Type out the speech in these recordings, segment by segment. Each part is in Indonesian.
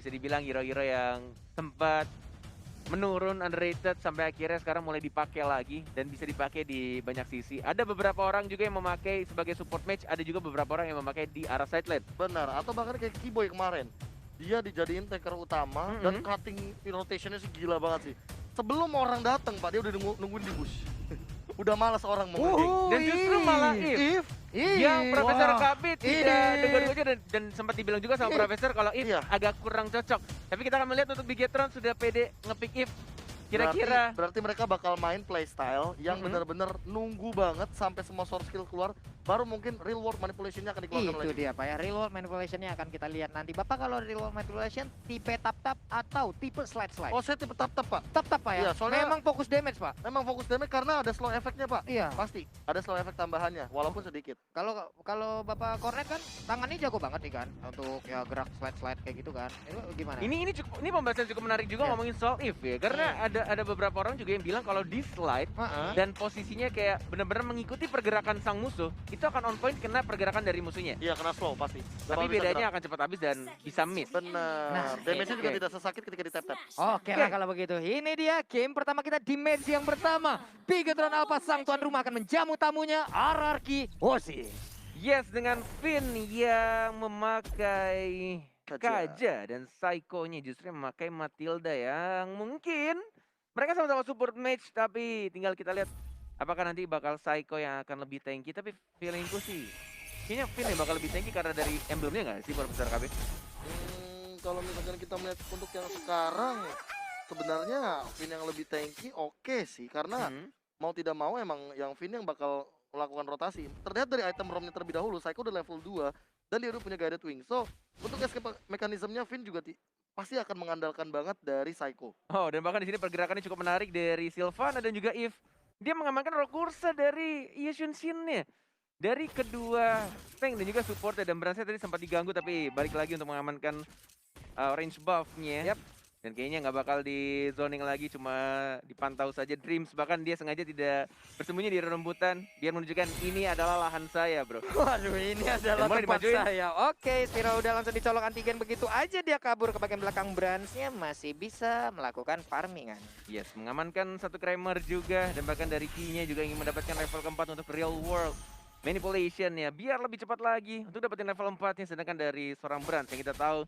bisa dibilang hero-hero yang sempat menurun underrated sampai akhirnya sekarang mulai dipakai lagi dan bisa dipakai di banyak sisi. Ada beberapa orang juga yang memakai sebagai support match, ada juga beberapa orang yang memakai di arah side lane. Benar, atau bahkan kayak Keyboy kemarin. Dia dijadiin tanker utama dan Mhm. cutting rotationnya sih gila banget sih. Sebelum orang datang Pak, dia udah nungguin di bush. Udah malas orang mau ngegeng. Dan justru malah If yang Profesor KB tidak dengar-dengar dan sempat dibilang juga sama Profesor kalau If Iya. agak kurang cocok. Tapi kita akan melihat untuk Bigetron sudah pede ngepick If. Kira-kira Berarti mereka bakal main playstyle yang Mhm. benar-benar nunggu banget sampai semua source skill keluar, baru mungkin real world manipulationnya akan dikeluarkan Itu oleh dia Pak ya, real world manipulationnya akan kita lihat nanti. Bapak kalau real world manipulation tipe tap-tap atau tipe slide-slide? Oh, saya tipe tap-tap Pak. Tap-tap Pak ya? Iya, soalnya- Memang fokus damage Pak? Memang fokus damage karena ada slow efeknya Pak. Iya. Pasti ada slow efek tambahannya, walaupun sedikit. Kalau Bapak Cornet kan tangannya jago banget nih kan untuk ya gerak slide-slide kayak gitu kan. Itu gimana? ini pembahasan cukup menarik juga Iya. ngomongin soal If ya. Karena ada beberapa orang juga yang bilang kalau di slide Heeh. dan posisinya kayak benar-benar mengikuti pergerakan sang musuh, itu akan on point kena pergerakan dari musuhnya. Iya, kena slow pasti. Tapi Bakal bisa bedanya gerak. akan cepat habis dan bisa miss. Bener. Nah, Damage-nya juga oke. tidak sesakit ketika di tap-tap. Oke lah kalau begitu. Ini dia game pertama kita di match yang pertama. Bigetron Alpha sang tuan rumah akan menjamu tamunya RRQ Hoshi. Yes, dengan Finn yang memakai Kaja. Kaja dan Psycho-nya justru memakai Matilda yang mungkin mereka sama-sama support match, tapi tinggal kita lihat apakah nanti bakal Psycho yang akan lebih tanky. Tapi feelingku sih kayaknya Finn yang bakal lebih tanky karena dari emblemnya nggak sih Profesor KB? Kalau misalkan kita melihat untuk yang sekarang, sebenarnya Finn yang lebih tanky oke sih, karena Hmm. mau tidak mau emang yang Finn yang bakal melakukan rotasi. Terlihat dari item ROM-nya terlebih dahulu, Psycho udah level 2 dan dia udah punya guided wing. So, untuk escape mekanismenya Finn juga pasti akan mengandalkan banget dari Psycho. Oh, dan bahkan di sini pergerakannya cukup menarik dari Sylvana dan juga Eve. Dia mengamankan Rokursa dari Yeshun Shin-nya. Dari kedua tank dan juga support dan Bransnya tadi sempat diganggu tapi balik lagi untuk mengamankan range buff-nya. Dan kayaknya nggak bakal di zoning lagi, cuma dipantau saja Dreams. Bahkan dia sengaja tidak bersembunyi di rembutan biar menunjukkan ini adalah lahan saya, bro. Waduh, ini adalah mulai tempat dimajuin. saya. Oke, Spira udah langsung dicolok antigen begitu aja dia kabur ke bagian belakang Bransnya masih bisa melakukan farmingan. Yes, mengamankan satu Kramer juga dan bahkan dari Ki-nya juga ingin mendapatkan level keempat untuk real world manipulation ya, biar lebih cepat lagi untuk dapetin level 4-nya. Sedangkan dari seorang Brand yang kita tahu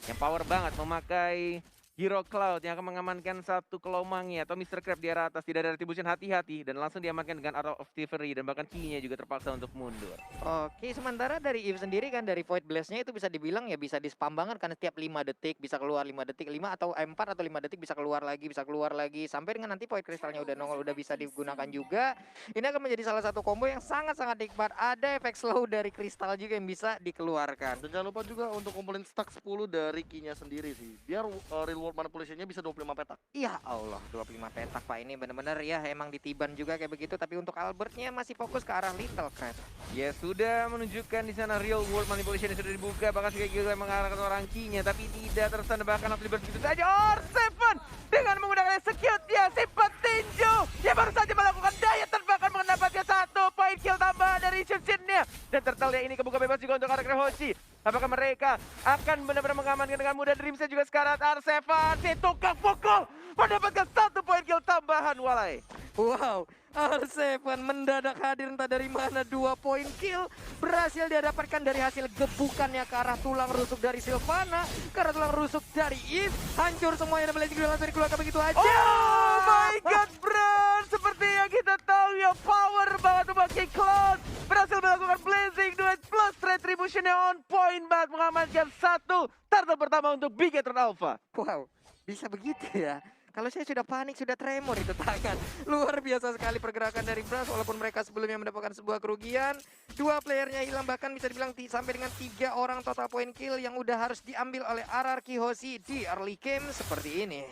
yang power banget memakai Hero Cloud yang akan mengamankan satu kelomangnya atau Mr. Crab di arah atas, tidak ada retribution, hati-hati dan langsung diamankan dengan Arrow of Thievery dan bahkan Ki-nya juga terpaksa untuk mundur. Oke, sementara dari Eve sendiri kan dari Void Blast-nya itu bisa dibilang ya bisa di-spam banget karena tiap 5 detik bisa keluar 5 detik, 5 atau 4 atau 5 detik bisa keluar lagi sampai dengan nanti Void Crystal-nya udah nongol udah bisa digunakan juga. Ini akan menjadi salah satu combo yang sangat-sangat nikmat. Ada efek slow dari kristal juga yang bisa dikeluarkan. Dan jangan lupa juga untuk kumpulin stack 10 dari Ki-nya sendiri sih, biar real world manipulation-nya bisa 25 petak. Ya Allah, 25 petak Pak, ini bener-bener ya emang ditiban juga kayak begitu. Tapi untuk Albertnya masih fokus ke arah Little Crab. Ya sudah menunjukkan di sana real world manipulation yang sudah dibuka, bahkan juga Gilda mengarahkan orang Ki-nya tapi tidak tertanda bahkan langsung begitu saja. Or7 dengan menggunakan execute dia simpan tinju. Dia baru saja melakukan diet dan bahkan mendapatkan 1 poin kill tambahan dari Shin-nya. Dan tertalia ini kebuka bebas juga untuk RRQ Hoshi. Apakah mereka akan benar-benar mengamankan dengan mudah? Dreamsnya juga sekarang R7 si tukang pukul mendapatkan 1 poin kill tambahan walai. Wow, R7 mendadak hadir entah dari mana 2 poin kill berhasil dia dapatkan dari hasil gebukannya ke arah tulang rusuk dari Sylvana, ke arah tulang rusuk dari Eve. Hancur semuanya dan Blazing Duel langsung dikeluarkan begitu aja. Oh my god, Brand! Seperti yang kita tahu ya, power banget memakai Cloud. Berhasil melakukan Blazing Duel plus retribution-nya on point banget, mengamankan 1 turtle pertama untuk Bigetron Alpha. Wow, bisa begitu ya. Kalau saya sudah panik, sudah tremor itu tangan. Luar biasa sekali pergerakan dari Brass walaupun mereka sebelumnya mendapatkan sebuah kerugian. 2 playernya hilang, bahkan bisa dibilang sampai dengan 3 orang total point kill yang udah harus diambil oleh RRQ Hoshi di early game seperti ini.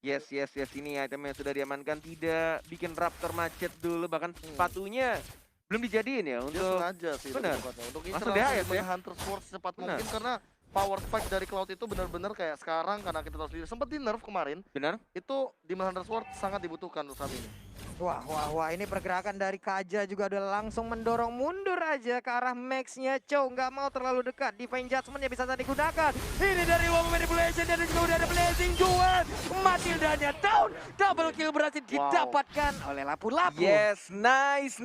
Yes, ini itemnya sudah diamankan, tidak bikin Raptor macet dulu, bahkan sepatunya belum dijadiin ya Dia untuk sengaja sih benar. untuk Langsung Inter DHS ya? Hunter Sword secepat Benar. mungkin karena power spike dari Cloud itu benar-benar kayak sekarang karena kita tahu sendiri sempat di nerf kemarin benar. itu Demon Hunter Sword sangat dibutuhkan untuk saat ini. Wah, ini pergerakan dari Kaja juga udah langsung mendorong mundur aja ke arah Max-nya. Chow nggak mau terlalu dekat. Divine Judgment-nya bisa saja digunakan. Ini dari Woman Manipulation dan juga udah ada Blazing Duel. Matildanya down. Double kill berhasil didapatkan oleh Lapu-Lapu. Yes, nice.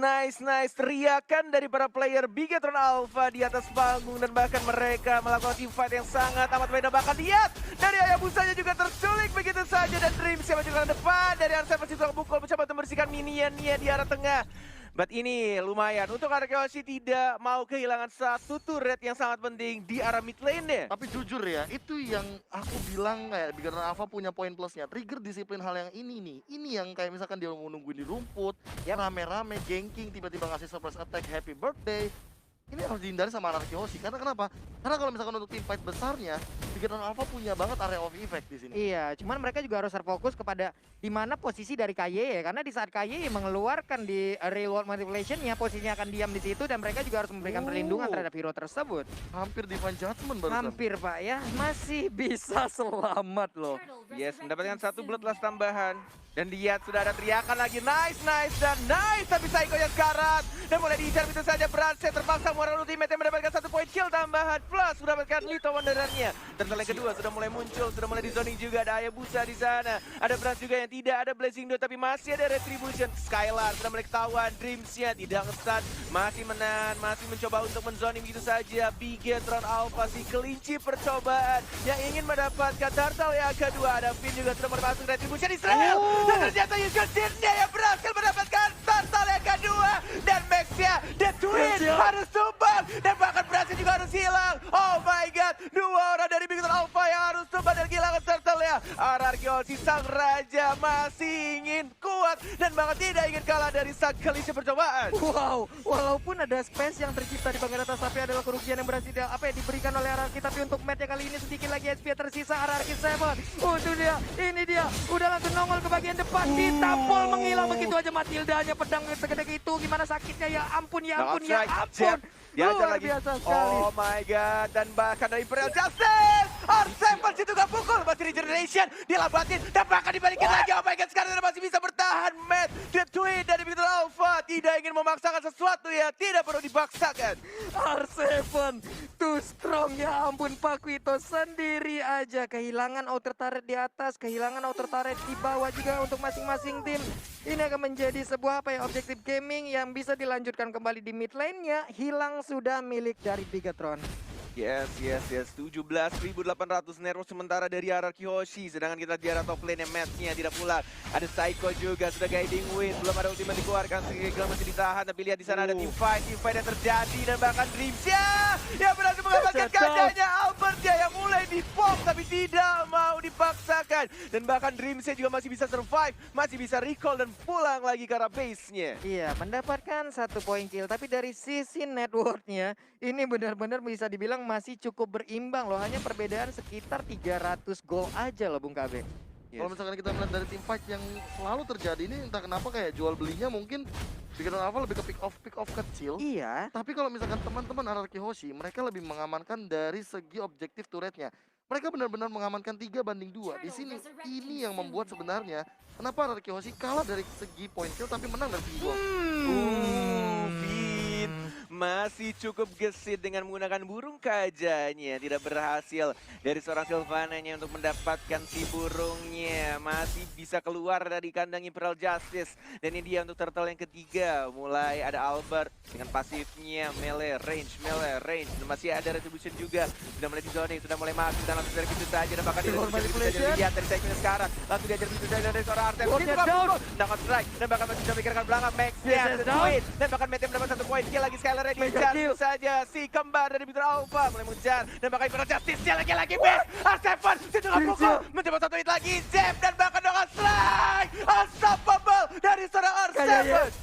Teriakan dari para player Bigetron Alpha di atas panggung dan bahkan mereka melakukan teamfight yang sangat amat beda. Bahkan lihat dari Ayabusanya juga terculik begitu saja dan Dreams yang maju ke depan dari R7 situ pukul mencoba untuk membersihkan minionnya di arah tengah. But ini lumayan untuk Arkeoshi tidak mau kehilangan satu turret yang sangat penting di arah mid lane-nya. Tapi jujur ya, itu yang aku bilang kayak Bigetron Alpha punya poin plusnya. Trigger disiplin hal yang ini nih. Ini yang kayak misalkan dia mau nungguin di rumput, rame-rame, ganking, tiba-tiba ngasih surprise attack, happy birthday. Ini harus dihindari sama Arkeoshi. Karena kenapa? Karena kalau misalkan untuk team fight besarnya, Bigetron Alpha punya banget area of effect di sini. Iya, cuman mereka juga harus terfokus kepada di mana posisi dari KYE ya. Karena di saat KYE mengeluarkan di real world manipulation-nya, posisinya akan diam di situ dan mereka juga harus memberikan perlindungan terhadap hero tersebut. Hampir Divine Judgment barusan. Hampir Pak ya, masih bisa selamat loh. Yes, mendapatkan satu bloodlust tambahan. Dan lihat sudah ada teriakan lagi, nice dan nice. Tapi Psycho yang karat dan mulai diincar begitu saja. Brandset terpaksa mengeluarkan ultimate yang mendapatkan satu poin kill tambahan. Plus mendapatkan Lito Wanderernya. Turtle yang kedua sudah mulai muncul, sudah mulai di zoning juga. Ada Hayabusa di sana. Ada Brand juga yang tidak ada Blazing Duel, tapi masih ada Retribution. Skylar sudah mulai ketahuan, Dreams-nya tidak nge-stun. Masih menahan, masih mencoba untuk menzoning begitu saja. Bigetron Alpha si kelinci percobaan yang ingin mendapatkan Turtle yang kedua. Ada Finn juga sudah mulai masuk Retribution Israel. Dan ternyata Yusuf-Jinnya yang berhasil mendapatkan Turtle yang kedua. Dan Max-nya, The Twin harus tumbang. Dan bahkan berhasil juga harus hilang. Oh my god, dua orang dari Bigetron Alpha yang harus tumbang dan kehilangan Turtle-nya. Arkeoshi sang raja masih ingin kuat dan bahkan tidak ingin kalah dari sang kelinci percobaan. Wow, walaupun ada space yang tercipta di bagian atas, tapi adalah kerugian yang berhasil diberikan oleh Ararki. Tapi untuk match kali ini sedikit lagi SP tersisa. Ararki 7, itu dia, ini dia, udah langsung nongol ke bagian depan, ditampol menghilang begitu aja Matildanya, pedang segede itu, gimana sakitnya, ya ampun. Diajar Luar lagi. biasa sekali. Oh my god, dan bahkan dari Imperial Justice, R7 situ gak pukul, masih regeneration, dilabatin, dan bahkan dibalikin lagi. Oh my god, sekarang dia masih bisa bertahan. Matt, The Twin dari Bigetron Alpha tidak ingin memaksakan sesuatu ya, tidak perlu dipaksakan. R7 too strong, ya ampun. Pakuito sendiri aja kehilangan outer turret di atas, kehilangan outer turret di bawah juga untuk masing-masing tim. Ini akan menjadi sebuah objektif gaming yang bisa dilanjutkan kembali di mid lane-nya. Hilang sudah milik dari Bigetron. Yes. 17.800 nervo sementara dari Ararki Hoshi. Sedangkan kita di arah top lane yang match-nya tidak pula. Ada Psycho juga sudah guiding win. Belum ada ultimate dikeluarkan. Segel masih ditahan. Tapi lihat di sana ada team fight yang terjadi. Dan bahkan Dreams-nya yang berhasil mengamankan kacanya. Albert-nya yang mulai di-pop tapi tidak mau dipaksakan. Dan bahkan Dreams-nya juga masih bisa survive. Masih bisa recall dan pulang lagi ke arah base-nya. Iya, mendapatkan satu poin kill. Tapi dari sisi network-nya, ini benar-benar bisa dibilang masih cukup berimbang loh. Hanya perbedaan sekitar 300 gol aja loh Bung KB. Kalau misalkan kita melihat dari team fight yang selalu terjadi ini, entah kenapa kayak jual belinya mungkin Bigetron Alpha lebih ke pick off kecil. Iya. Tapi kalau misalkan teman-teman Ararki Hoshi, mereka lebih mengamankan dari segi objektif turretnya. Mereka benar-benar mengamankan 3-2. Di sini ini yang membuat sebenarnya kenapa Ararki Hoshi kalah dari segi point kill tapi menang dari segi gol. Finn masih cukup gesit dengan menggunakan burung kajanya. Tidak berhasil dari seorang Sylvananya untuk mendapatkan si burungnya. Masih bisa keluar dari kandang Imperial Justice. Dan ini dia untuk turtle yang ketiga. Mulai ada Albert dengan pasifnya melee range. Dan masih ada Retribution juga. Sudah mulai di zoning, sudah mulai masuk dan langsung dari pintu saja. Dan bahkan dilihat dari segmen sekarang. Langsung diajar pintu saja dari seorang Artem. Dapat strike dan bahkan masih bisa memikirkan belakang Max-nya. Dan bahkan Mete mendapat satu poin kill lagi. Skylar ready mengejar saja si kembar dari Bigetron Alpha. Mulai mengejar dan bahkan Imperial Justice-nya lagi base. R7 situ gak pukul. Mencoba satu hit lagi. Zep dan bahkan dengan strike. Unstoppable dari seorang R7.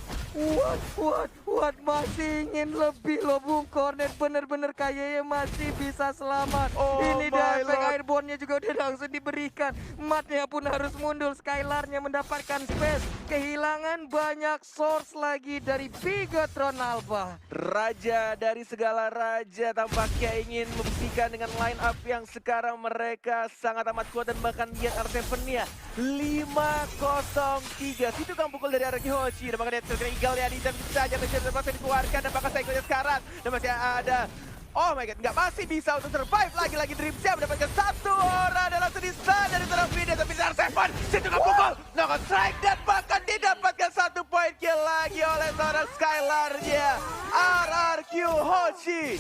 What masih ingin lebih loh Bung Cornet, bener-bener kayaknya masih bisa selamat. Oh Ini my dia efek lord. airborne-nya juga udah langsung diberikan. Matnya pun harus mundur, Skylar-nya mendapatkan space. Kehilangan banyak source lagi dari Bigatron Alpha. Raja dari segala raja tampaknya ingin membuktikan dengan line up yang sekarang mereka sangat amat kuat dan bahkan lihat R7-nya 5-0-3. Situ kan pukul dari arah Hoshi dan bahkan dia terkena Eagle ya di dan saja menjadi terpaksa dikeluarkan dan bahkan Psycho-nya sekarang dan masih ada. Oh my god, nggak masih bisa untuk survive lagi Dreamsia mendapatkan satu orang dan langsung disana dari terang video tapi dari R7 situ kan pukul knock strike dan bahkan didapatkan satu poin kill lagi oleh seorang Skylar-nya RRQ Hoshi.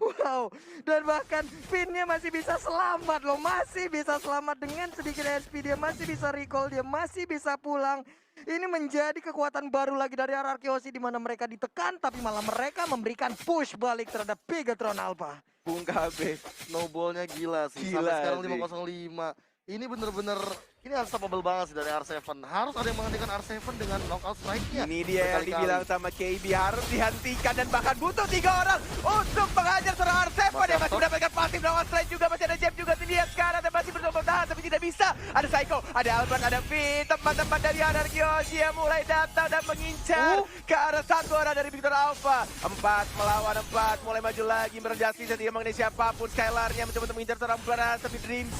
Wow, dan bahkan pinnya masih bisa selamat loh, masih bisa selamat dengan sedikit SP, dia masih bisa recall, dia masih bisa pulang. Ini menjadi kekuatan baru lagi dari RRQ Hoshi di mana mereka ditekan tapi malah mereka memberikan push balik terhadap Bigatron Alpha. Bung KB. Snowballnya gila sih. Gila Sampai sekarang sih. 505. Ini bener-bener ini unstoppable banget sih dari R7. Harus ada yang menghentikan R7 dengan knockout strike-nya. Ini dia yang Berkali-kali. dibilang sama KB harus dihentikan dan bahkan butuh 3 orang untuk menghajar seorang R7 yang masih mendapatkan pasif lawan strike juga, masih ada Jeb juga dilihat sekarang dan masih berusaha bertahan tapi tidak bisa. Ada Psycho, ada Albert, ada Finn, teman-teman dari RRQ Hoshi yang mulai datang dan mengincar ke arah satu orang dari Victor Alpha. 4 melawan 4, mulai maju lagi merjasi tidak mengenai siapapun. Skylar-nya mencoba untuk mengincar seorang Baras tapi Dreams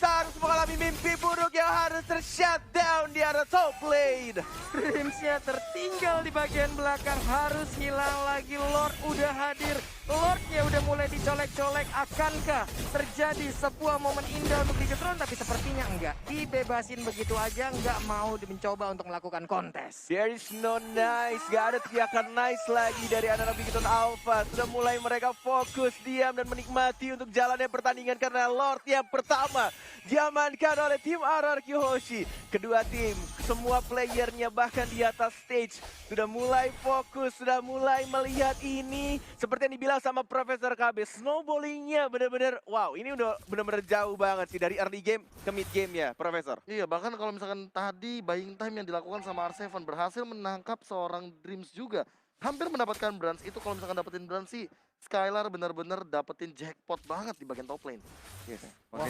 harus mengalami mimpi buruk yang harus ter-shutdown di arah top lane. Dreamsnya tertinggal di bagian belakang, harus hilang lagi. Lord udah hadir, Lordnya udah mulai dicolek-colek. Akankah terjadi sebuah momen indah untuk Bigatron? Tapi sepertinya enggak, dibebasin begitu aja, enggak mau mencoba untuk melakukan kontes. There is no nice, gak ada teriakan nice lagi dari anak-anak Bigatron Alpha. Sudah mulai mereka fokus, diam dan menikmati untuk jalannya pertandingan karena Lord yang pertama diamankan oleh tim RRQ Hoshi. Kedua tim, semua playernya bahkan di atas stage sudah mulai fokus, sudah mulai melihat ini. Seperti yang dibilang sama Profesor KB, snowballingnya benar-benar wow, ini udah benar-benar jauh banget sih dari early game ke mid game ya, Profesor. Iya, bahkan kalau misalkan tadi buying time yang dilakukan sama R7 berhasil menangkap seorang Dreams juga. Hampir mendapatkan bronze itu, kalau misalkan dapetin bronze sih Skylar benar-benar dapetin jackpot banget di bagian top lane. Yes. Wah,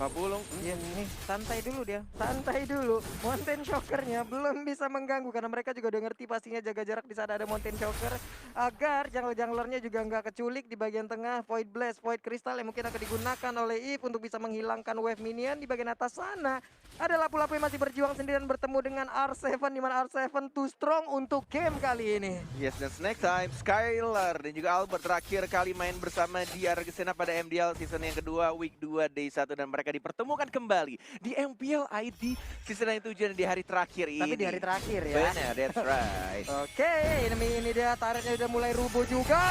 Pak Bulung. Iya nih, santai dulu dia, santai dulu. Mountain Shocker-nya belum bisa mengganggu karena mereka juga udah ngerti pastinya jaga jarak di saat ada Mountain Shocker agar jungler-junglernya juga nggak keculik di bagian tengah. Void Blast, Void Crystal yang mungkin akan digunakan oleh Eve untuk bisa menghilangkan wave minion di bagian atas sana. Ada lapu-lapu yang masih berjuang sendirian bertemu dengan R7 di mana R7 too strong untuk game kali ini. Yes, dan next time Skylar dan juga Albert terakhir kali main bersama di Argentina pada MDL season yang kedua, week 2, day 1 dan mereka dipertemukan kembali di MPL ID season yang 7 di hari terakhir ini. Tapi di hari terakhir ya. Benar, that's right. Oke, ini dia turretnya udah mulai rubuh juga.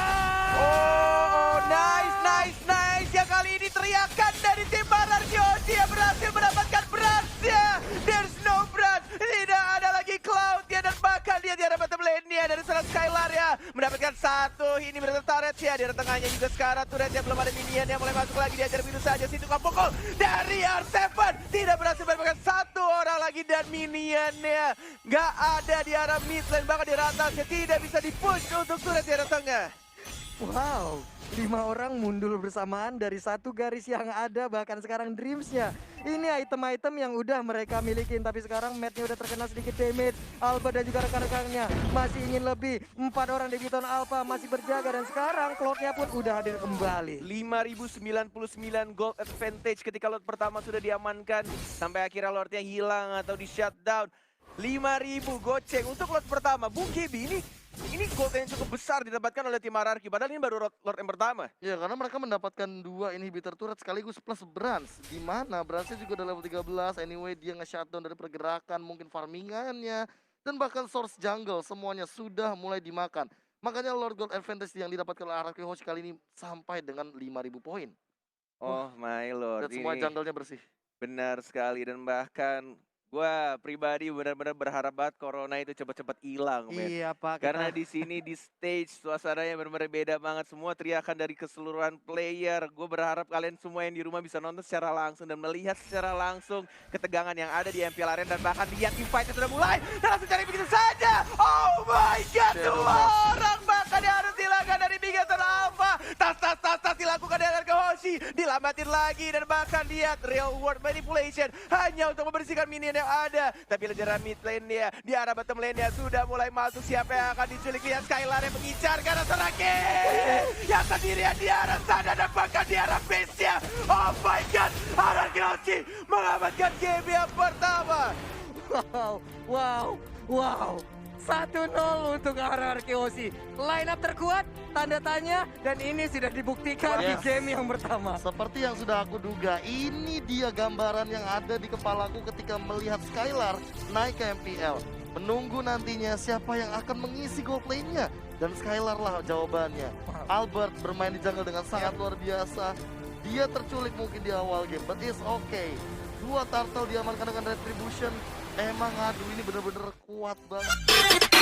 Oh, nice. Yang kali ini teriakan dari tim RRQ Hoshi yang berhasil mendapatkan berasnya. There's no brand, tidak ada lagi Cloud ya, dan bahkan dia di arah bottom lane-nya dari seorang Skylar ya. Mendapatkan satu, ini berarti turret ya. Di arah tengahnya juga sekarang turretnya belum ada minion yang mulai masuk lagi, diajar biru saja. Situ kan pukul dari R7. Tidak berhasil mendapatkan satu orang lagi dan minionnya nggak ada di arah mid lane, bahkan di arah atasnya tidak bisa di-push untuk turret di arah tengah. Wow, 5 orang mundur bersamaan dari satu garis yang ada, bahkan sekarang Dreams-nya. Ini item-item yang udah mereka milikin, tapi sekarang Matt-nya udah terkena sedikit damage. Alpha dan juga rekan-rekannya masih ingin lebih. 4 orang di Bigatron Alpha masih berjaga dan sekarang Cloud-nya pun udah hadir kembali. 5099 gold advantage ketika lot pertama sudah diamankan sampai akhirnya lordnya hilang atau di shutdown. 5000 goceng untuk lot pertama. Bung KB, ini gold yang cukup besar didapatkan oleh tim RRQ, padahal ini baru lord yang pertama. Ya, karena mereka mendapatkan 2 inhibitor turret sekaligus plus bronze. Di mana bronze-nya juga udah level 13. Anyway, dia nge-shutdown dari pergerakan, mungkin farmingannya, dan bahkan source jungle semuanya sudah mulai dimakan. Makanya Lord Gold Advantage yang didapatkan oleh RRQ Hoshi kali ini sampai dengan 5000 poin. Oh my lord, Dan semua ini jungle-nya bersih. benar sekali, dan bahkan Gua pribadi benar-benar berharap banget corona itu cepet-cepet hilang, men. Iya Pak, Karena kita di sini di stage suasananya benar-benar beda banget. Semua teriakan dari keseluruhan player. Gue berharap kalian semua yang di rumah bisa nonton secara langsung dan melihat secara langsung ketegangan yang ada di MPL Arena dan bahkan lihat invite sudah mulai. Dan langsung cari begitu saja. Oh my god, dua orang bahkan yang harus dihilangkan dari Big Ethan Alpha. Tas dilakukan dengan ke Hoshi. Dilamatin lagi dan bahkan lihat real world manipulation hanya untuk membersihkan minion yang ada. Tapi lejaran mid lane dia di arah bottom lane dia sudah mulai masuk. Siapa yang akan diculik? Lihat Skylar yang mengincar karena Seraki yang sendirian di arah sana dan bahkan di arah base-nya. Oh my god, Araki Hoshi mengamankan game yang pertama. Wow. 1-0 untuk RRQ Hoshi. Line up terkuat, tanda tanya, dan ini sudah dibuktikan di Yes. game yang pertama. Seperti yang sudah aku duga, ini dia gambaran yang ada di kepalaku ketika melihat Skylar naik ke MPL. Menunggu nantinya siapa yang akan mengisi gold lane-nya. Dan Skylar lah jawabannya. Albert bermain di jungle dengan sangat luar biasa. Dia terculik mungkin di awal game, but it's okay. 2 turtle diamankan dengan retribution. Emang aduh ini bener-bener kuat banget.